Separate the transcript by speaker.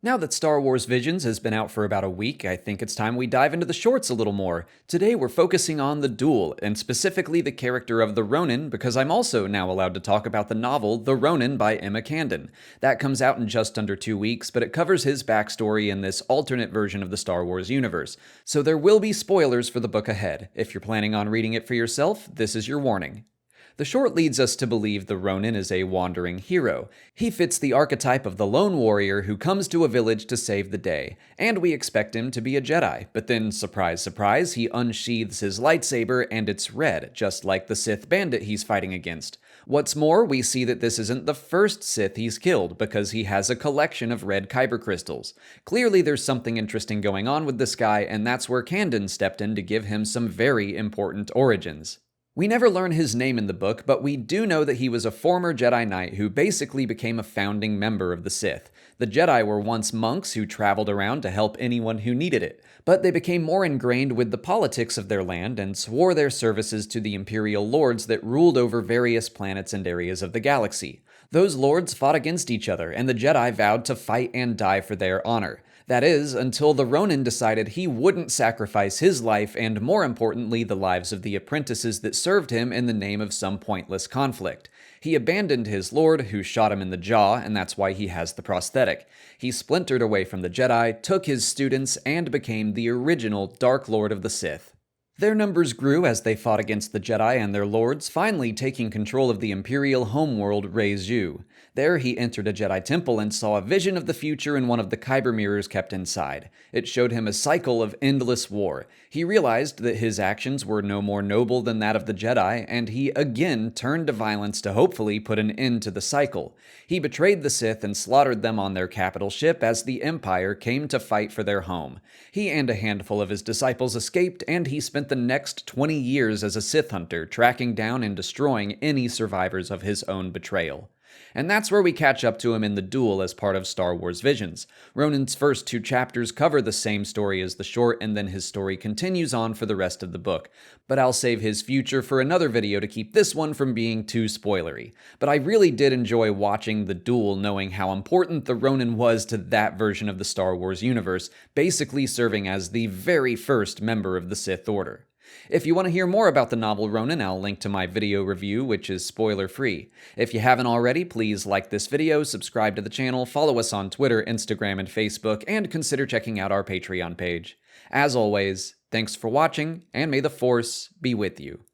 Speaker 1: Now that Star Wars Visions has been out for about a week, I think it's time we dive into the shorts a little more. Today we're focusing on the Duel, and specifically the character of the Ronin, because I'm also now allowed to talk about the novel The Ronin by Emma Candon. That comes out in just under 2 weeks, but it covers his backstory in this alternate version of the Star Wars universe. So there will be spoilers for the book ahead. If you're planning on reading it for yourself, this is your warning. The short leads us to believe the Ronin is a wandering hero. He fits the archetype of the lone warrior who comes to a village to save the day, and we expect him to be a Jedi. But then, surprise, surprise, he unsheathes his lightsaber and it's red, just like the Sith bandit he's fighting against. What's more, we see that this isn't the first Sith he's killed, because he has a collection of red kyber crystals. Clearly there's something interesting going on with this guy, and that's where Candon stepped in to give him some very important origins. We never learn his name in the book, but we do know that he was a former Jedi Knight who basically became a founding member of the Sith. The Jedi were once monks who traveled around to help anyone who needed it, but they became more ingrained with the politics of their land and swore their services to the Imperial Lords that ruled over various planets and areas of the galaxy. Those lords fought against each other, and the Jedi vowed to fight and die for their honor. That is, until the Ronin decided he wouldn't sacrifice his life and, more importantly, the lives of the apprentices that served him in the name of some pointless conflict. He abandoned his lord, who shot him in the jaw, and that's why he has the prosthetic. He splintered away from the Jedi, took his students, and became the original Dark Lord of the Sith. Their numbers grew as they fought against the Jedi and their lords, finally taking control of the Imperial homeworld Reyzu. There he entered a Jedi temple and saw a vision of the future in one of the kyber mirrors kept inside. It showed him a cycle of endless war. He realized that his actions were no more noble than that of the Jedi, and he again turned to violence to hopefully put an end to the cycle. He betrayed the Sith and slaughtered them on their capital ship as the Empire came to fight for their home. He and a handful of his disciples escaped, and he spent the next 20 years as a Sith hunter, tracking down and destroying any survivors of his own betrayal. And that's where we catch up to him in the Duel as part of Star Wars Visions. Ronin's first 2 chapters cover the same story as the short, and then his story continues on for the rest of the book. But I'll save his future for another video to keep this one from being too spoilery. But I really did enjoy watching the Duel, knowing how important the Ronin was to that version of the Star Wars universe, basically serving as the very first member of the Sith Order. If you want to hear more about the novel Ronin, I'll link to my video review, which is spoiler-free. If you haven't already, please like this video, subscribe to the channel, follow us on Twitter, Instagram, and Facebook, and consider checking out our Patreon page. As always, thanks for watching, and may the Force be with you.